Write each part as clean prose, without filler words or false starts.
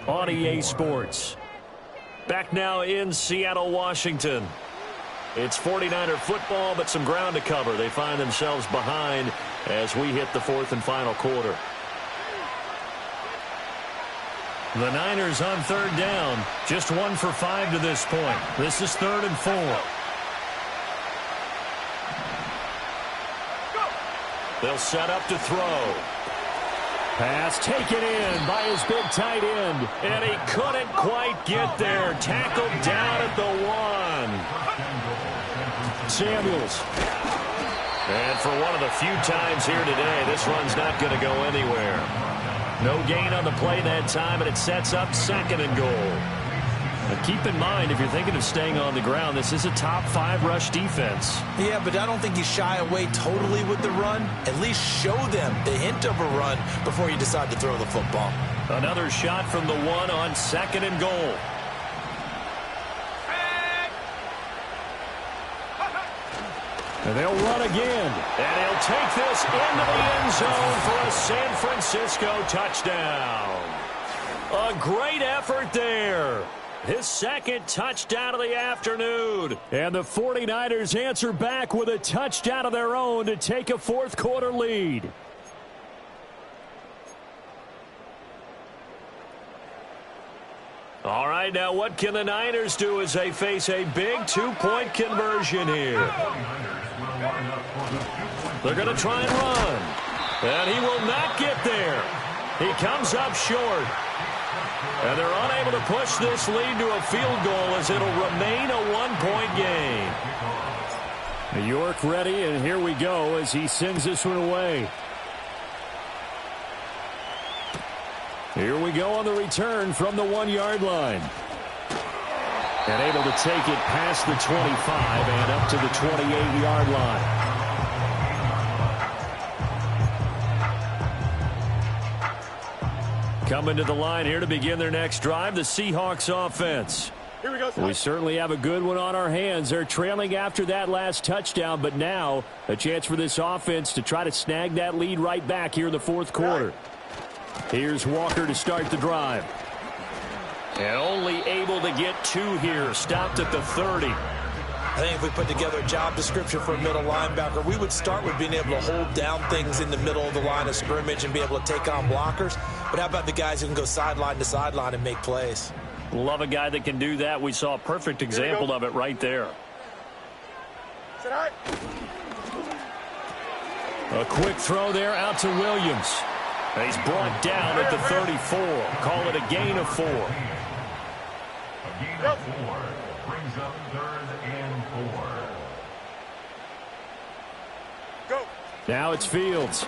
on EA Sports. Back now in Seattle, Washington. It's 49er football, but some ground to cover. They find themselves behind as we hit the fourth and final quarter. The Niners on third down. Just 1 for 5 to this point. This is 3rd and 4. They'll set up to throw. Pass taken in by his big tight end. And he couldn't quite get there. Tackled down at the 1. Samuels. And for one of the few times here today, this run's not going to go anywhere. No gain on the play that time, and it sets up 2nd and goal. But keep in mind, if you're thinking of staying on the ground, this is a top 5 rush defense. Yeah, but I don't think you shy away totally with the run. At least show them the hint of a run before you decide to throw the football. Another shot from the 1 on 2nd and goal. And they'll run again. And he'll take this into the end zone for a San Francisco touchdown. A great effort there. His 2nd touchdown of the afternoon. And the 49ers answer back with a touchdown of their own to take a fourth quarter lead. All right, now what can the Niners do as they face a big 2-point conversion here? They're going to try and run. And he will not get there. He comes up short. And they're unable to push this lead to a field goal as it'll remain a 1-point game. New York ready, and here we go as he sends this one away. Here we go on the return from the 1-yard line. And able to take it past the 25 and up to the 28-yard line. Coming to the line here to begin their next drive, the Seahawks offense. Here we go. We certainly have a good one on our hands. They're trailing after that last touchdown, but now a chance for this offense to try to snag that lead right back here in the fourth quarter. Here's Walker to start the drive. And only able to get 2 here. Stopped at the 30. I think if we put together a job description for a middle linebacker, we would start with being able to hold down things in the middle of the line of scrimmage and be able to take on blockers. But how about the guys who can go sideline to sideline and make plays? Love a guy that can do that. We saw a perfect example of it right there. A quick throw there out to Williams. He's brought down at the 34. Call it a gain of 4. A gain of 4 brings up 3rd and 4. Go. Now it's Fields.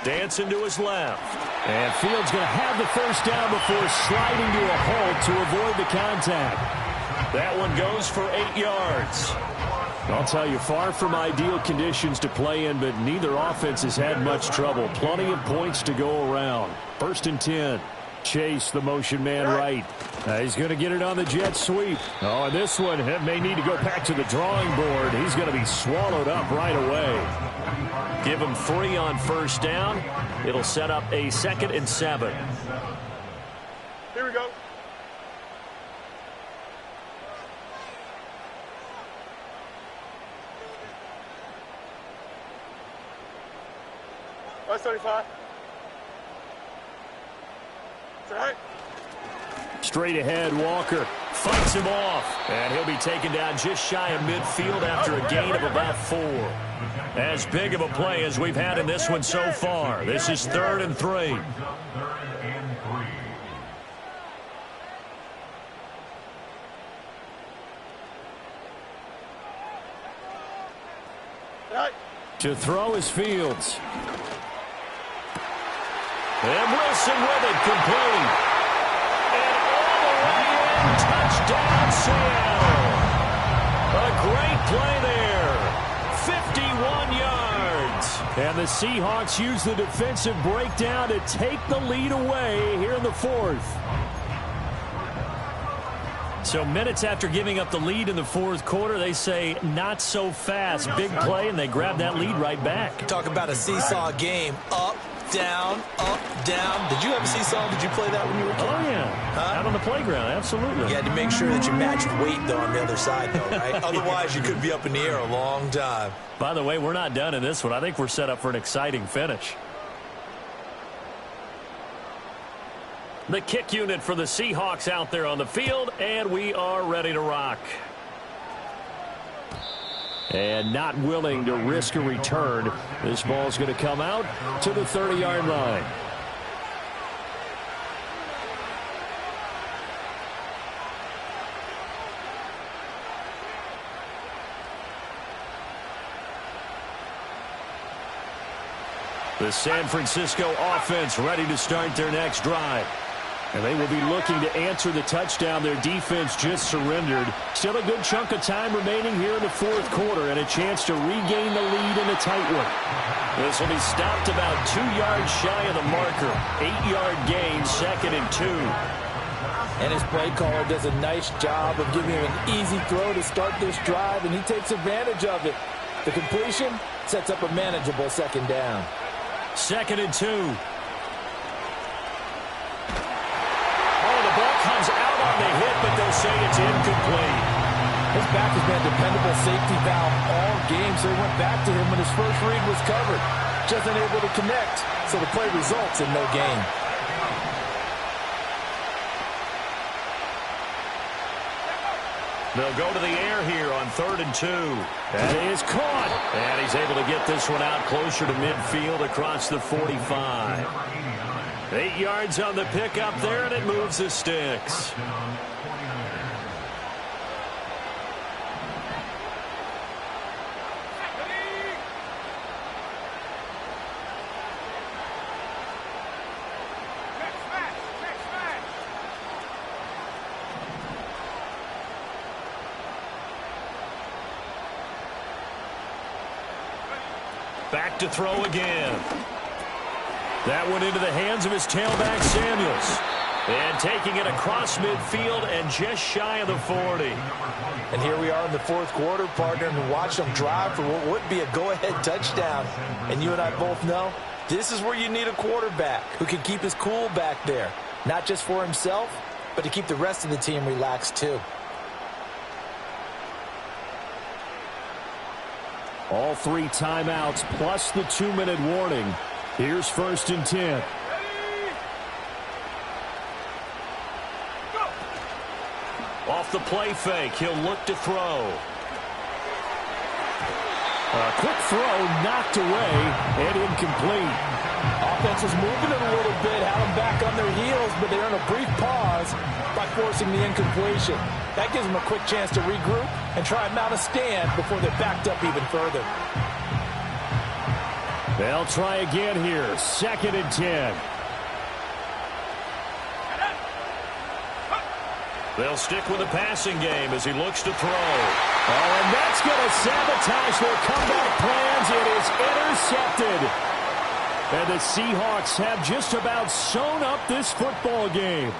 Dancing to his left. And Fields going to have the first down before sliding to a halt to avoid the contact. That one goes for 8 yards. I'll tell you, far from ideal conditions to play in, but neither offense has had much trouble. Plenty of points to go around. 1st and 10. Chase, the motion man right. He's going to get it on the jet sweep. Oh, and this one may need to go back to the drawing board. He's going to be swallowed up right away. Give him 3 on first down. It'll set up a 2nd and 7. Here we go. That's 35. Straight ahead, Walker fights him off. And he'll be taken down just shy of midfield after a gain of about 4. As big of a play as we've had in this one so far. This is 3rd and 3. To throw is Fields. And Wilson with it, complete. And all the way in, touchdown Seattle. A great play there. 51 yards. And the Seahawks use the defensive breakdown to take the lead away here in the 4th. So minutes after giving up the lead in the 4th quarter, they say not so fast. Big play, and they grab that lead right back. Talk about a seesaw game. Up, down, up, down. Did you ever see Saul? Did you play that when you were a kid? Oh, yeah. Out on the playground, absolutely. You had to make sure that you matched weight, though, on the other side, though, right? Otherwise, you could be up in the air a long time. By the way, we're not done in this one. I think we're set up for an exciting finish. The kick unit for the Seahawks out there on the field, and we are ready to rock. And not willing to risk a return. This ball's going to come out to the 30-yard line. The San Francisco offense ready to start their next drive. And they will be looking to answer the touchdown their defense just surrendered. Still a good chunk of time remaining here in the fourth quarter and a chance to regain the lead in a tight one. This will be stopped about 2 yards shy of the marker. 8-yard gain, 2nd and 2. And his play caller does a nice job of giving him an easy throw to start this drive, and he takes advantage of it. The completion sets up a manageable 2nd down. 2nd and 2. Comes out on the hit, but they'll say it's incomplete. His back has been a dependable safety valve all game, so he went back to him when his first read was covered. Just unable to connect, so the play results in no gain. They'll go to the air here on 3rd and 2. That is caught. And he's able to get this one out closer to midfield across the 45. 8 yards on the pickup there, and it moves the sticks. Back to throw again. That went into the hands of his tailback, Samuels. And taking it across midfield and just shy of the 40. And here we are in the fourth quarter, partner, and watch them drive for what would be a go-ahead touchdown. And you and I both know this is where you need a quarterback who can keep his cool back there. Not just for himself, but to keep the rest of the team relaxed too. All 3 timeouts plus the 2-minute warning. Here's 1st and 10. Off the play fake, he'll look to throw. A quick throw knocked away and incomplete. Offense was moving it a little bit, had them back on their heels, but they earn a brief pause by forcing the incompletion. That gives them a quick chance to regroup and try and mount a stand before they're backed up even further. They'll try again here. 2nd and 10. They'll stick with the passing game as he looks to throw. Oh, and that's going to sabotage their comeback plans. It is intercepted. And the Seahawks have just about sewn up this football game.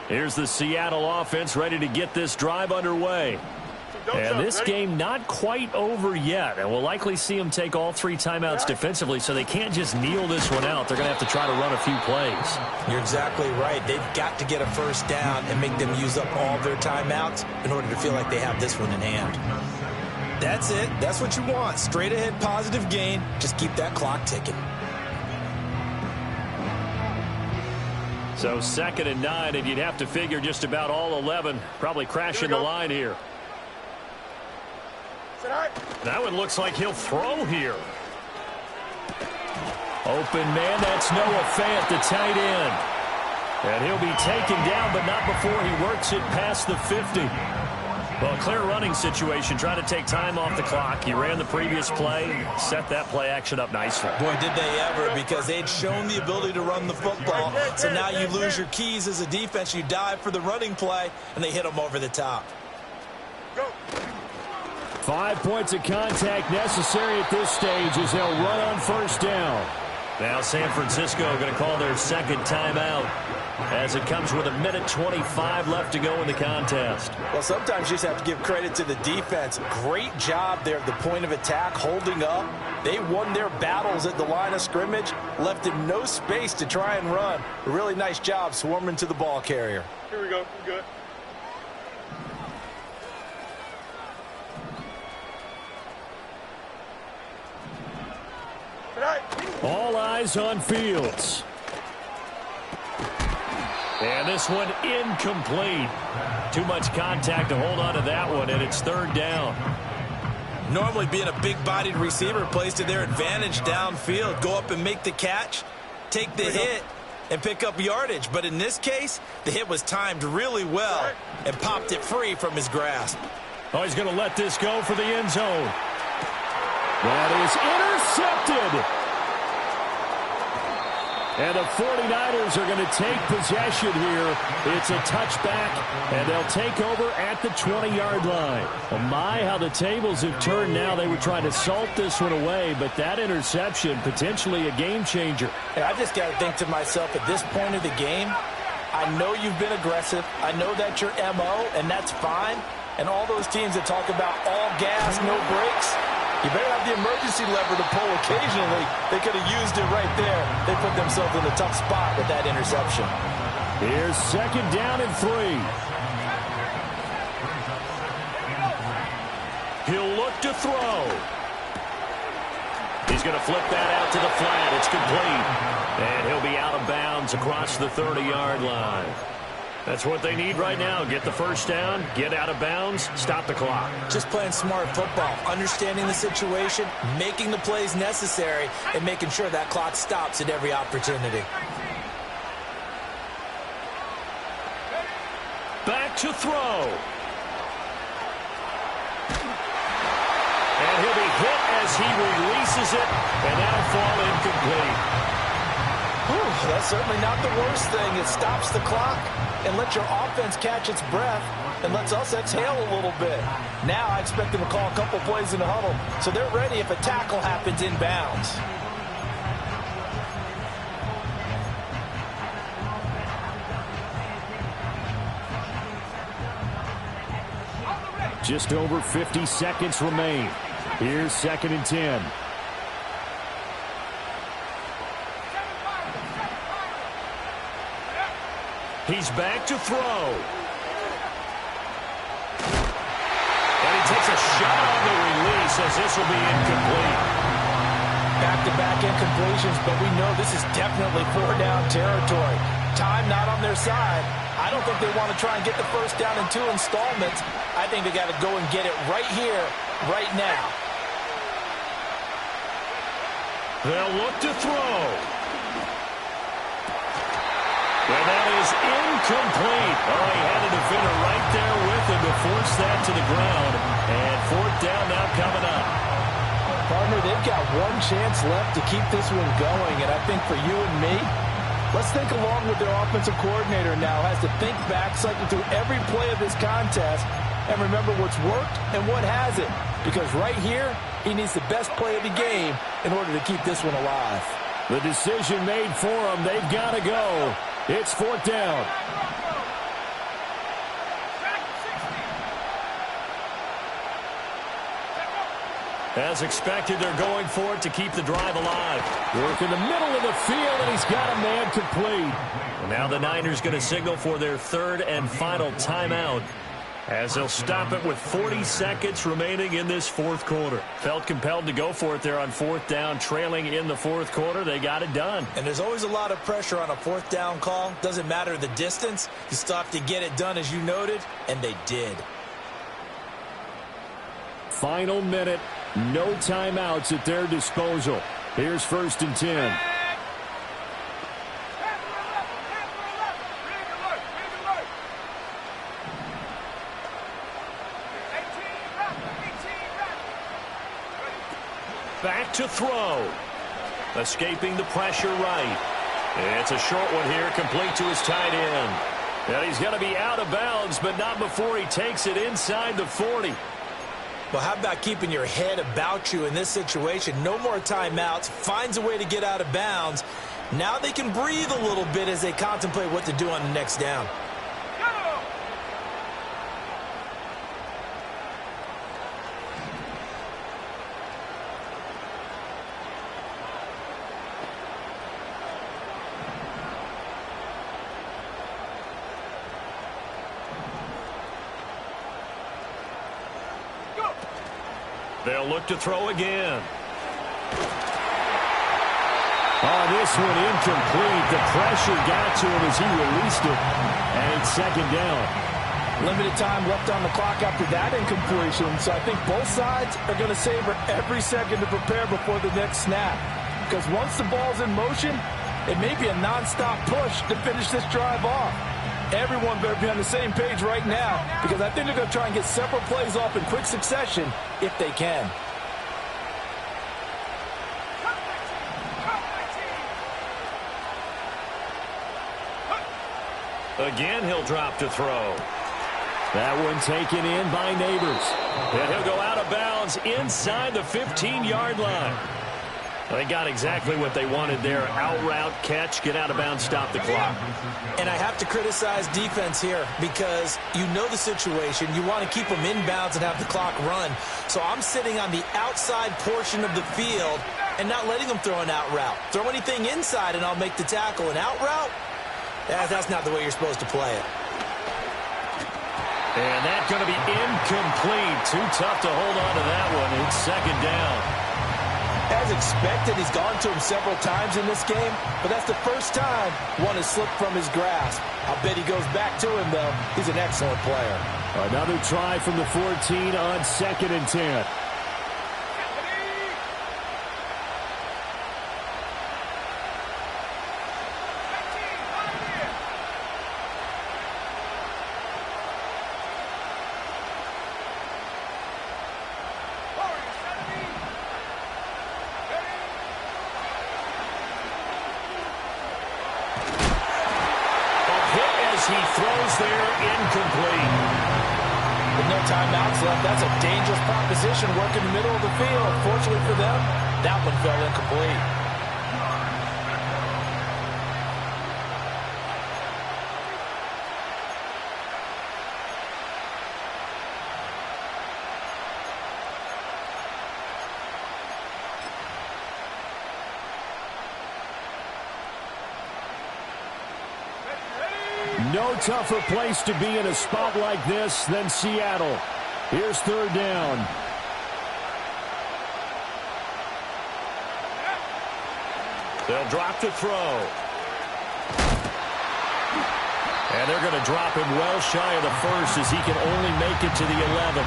Here's the Seattle offense ready to get this drive underway. And this game not quite over yet. And we'll likely see them take all 3 timeouts defensively, so they can't just kneel this one out. They're going to have to try to run a few plays. You're exactly right. They've got to get a first down and make them use up all their timeouts in order to feel like they have this one in hand. That's it. That's what you want. Straight ahead positive gain. Just keep that clock ticking. So 2nd and 9, and you'd have to figure just about all 11 probably crashing the line here. Now it looks like he'll throw here. Open man, that's Noah Fant, the tight end. And he'll be taken down, but not before he works it past the 50. Well, clear running situation, trying to take time off the clock. He ran the previous play, set that play action up nicely. Boy, did they ever, because they'd shown the ability to run the football. So now you lose your keys as a defense. You dive for the running play, and they hit them over the top. Go. 5 points of contact necessary at this stage as they'll run on first down. Now San Francisco going to call their second timeout as it comes with 1:25 left to go in the contest. Well, sometimes you just have to give credit to the defense. Great job there at the point of attack, holding up. They won their battles at the line of scrimmage, left him no space to try and run. A really nice job swarming to the ball carrier. Here we go. We're good. All eyes on Fields. And this one incomplete. Too much contact to hold on to that one, and it's third down. Normally being a big-bodied receiver plays to their advantage downfield. Go up and make the catch, take the hit, and pick up yardage. But in this case, the hit was timed really well and popped it free from his grasp. Oh, he's going to let this go for the end zone. That is intercepted. And the 49ers are going to take possession here. It's a touchback, and they'll take over at the 20-yard line. Oh my, how the tables have turned now. They were trying to salt this one away, but that interception, potentially a game changer. And I just got to think to myself, at this point of the game, I know you've been aggressive. I know that's your MO, and that's fine. And all those teams that talk about all gas, no brakes, you better have the emergency lever to pull occasionally. They could have used it right there. They put themselves in a tough spot with that interception. Here's second down and 3. He'll look to throw. He's going to flip that out to the flat. It's complete. And he'll be out of bounds across the 30-yard line. That's what they need right now. Get the first down, get out of bounds, stop the clock. Just playing smart football, understanding the situation, making the plays necessary, and making sure that clock stops at every opportunity. Back to throw. And he'll be hit as he releases it, and that'll fall incomplete. Whew, that's certainly not the worst thing. It stops the clock and lets your offense catch its breath and lets us exhale a little bit. Now I expect them to call a couple plays in the huddle so they're ready if a tackle happens inbounds. Just over 50 seconds remain. Here's second and 10. He's back to throw. And he takes a shot on the release as this will be incomplete. Back-to-back incompletions, but we know this is definitely four-down territory. Time not on their side. I don't think they want to try and get the first down in 2 installments. I think they got to go and get it right here, right now. They'll look to throw. And that is incomplete. Oh, he had a defender right there with him to force that to the ground. And fourth down now coming up. Partner, they've got one chance left to keep this one going. And I think for you and me, let's think along with their offensive coordinator now. Has to think back, cycle through every play of this contest, and remember what's worked and what hasn't. Because right here, he needs the best play of the game in order to keep this one alive. The decision made for them. They've got to go. It's fourth down. As expected, they're going for it to keep the drive alive. Work in the middle of the field, and he's got a man complete. And now the Niners going to signal for their third and final timeout, as they'll stop it with 40 seconds remaining in this fourth quarter. Felt compelled to go for it there on fourth down, trailing in the fourth quarter. They got it done. And there's always a lot of pressure on a fourth down call. Doesn't matter the distance. You still have to get it done, as you noted, and they did. Final minute. No timeouts at their disposal. Here's first and 10. Back to throw. Escaping the pressure right. It's a short one here, complete to his tight end. And he's going to be out of bounds, but not before he takes it inside the 40. Well, how about keeping your head about you in this situation? No more timeouts. Finds a way to get out of bounds. Now they can breathe a little bit as they contemplate what to do on the next down. They'll look to throw again. Oh, this one incomplete. The pressure got to him as he released it. And it's second down. Limited time left on the clock after that incompletion. So I think both sides are going to savor every second to prepare before the next snap. Because once the ball's in motion, it may be a nonstop push to finish this drive off. Everyone better be on the same page right now, because I think they're going to try and get several plays off in quick succession if they can. Again, he'll drop to throw. That one taken in by Neighbors. And he'll go out of bounds inside the 15-yard line. They got exactly what they wanted there. Out route, catch, get out of bounds, stop the clock. And I have to criticize defense here because you know the situation. You want to keep them inbounds and have the clock run. So I'm sitting on the outside portion of the field and not letting them throw an out route. Throw anything inside and I'll make the tackle. An out route? That's not the way you're supposed to play it. And that's going to be incomplete. Too tough to hold on to that one. It's second down. As expected, he's gone to him several times in this game, but that's the first time one has slipped from his grasp. I'll bet he goes back to him, though. He's an excellent player. Another try from the 14 on second and 10. He throws there, incomplete. With no timeouts left, that's a dangerous proposition working the middle of the field. Fortunately for them, that one fell incomplete. No tougher place to be in a spot like this than Seattle. Here's third down. They'll drop to throw. And they're going to drop him well shy of the first as he can only make it to the 11.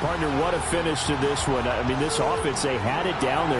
Partner, what a finish to this one. I mean, this offense, they had it down there.